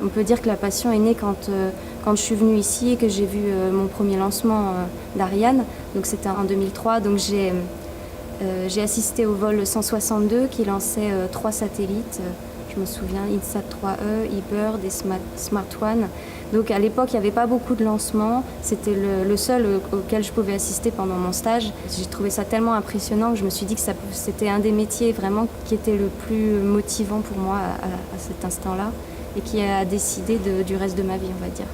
On peut dire que la passion est née quand je suis venue ici et que j'ai vu mon premier lancement d'Ariane. Donc c'était en 2003. Donc j'ai assisté au vol 162 qui lançait 3 satellites. Je me souviens, INSAT 3E, eBird et Smart One. Donc à l'époque, il n'y avait pas beaucoup de lancements. C'était le seul auquel je pouvais assister pendant mon stage. J'ai trouvé ça tellement impressionnant que je me suis dit que c'était un des métiers vraiment qui était le plus motivant pour moi à cet instant-là et qui a décidé du reste de ma vie, on va dire.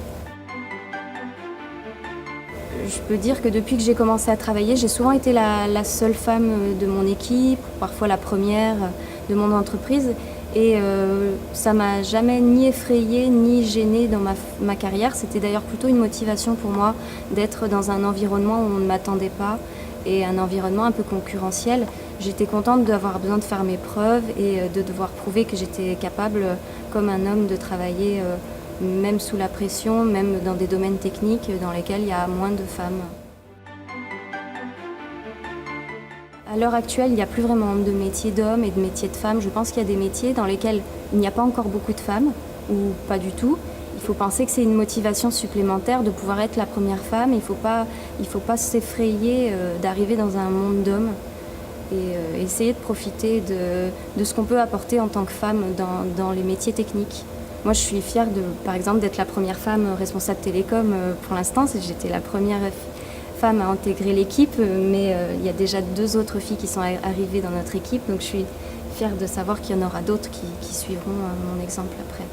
Je peux dire que depuis que j'ai commencé à travailler, j'ai souvent été la seule femme de mon équipe, parfois la première de mon entreprise. Et ça m'a jamais ni effrayée ni gênée dans ma carrière. C'était d'ailleurs plutôt une motivation pour moi d'être dans un environnement où on ne m'attendait pas et un environnement un peu concurrentiel. J'étais contente d'avoir besoin de faire mes preuves et de devoir prouver que j'étais capable, comme un homme, de travailler même sous la pression, même dans des domaines techniques dans lesquels il y a moins de femmes. À l'heure actuelle, il n'y a plus vraiment de métiers d'hommes et de métiers de femmes. Je pense qu'il y a des métiers dans lesquels il n'y a pas encore beaucoup de femmes, ou pas du tout. Il faut penser que c'est une motivation supplémentaire de pouvoir être la première femme. Il ne faut pas s'effrayer d'arriver dans un monde d'hommes et essayer de profiter de ce qu'on peut apporter en tant que femme dans les métiers techniques. Moi, je suis fière, par exemple, d'être la première femme responsable télécom pour l'instant. J'étais la première femme à intégrer l'équipe, mais il y a déjà 2 autres filles qui sont arrivées dans notre équipe. Donc je suis fière de savoir qu'il y en aura d'autres qui suivront mon exemple après.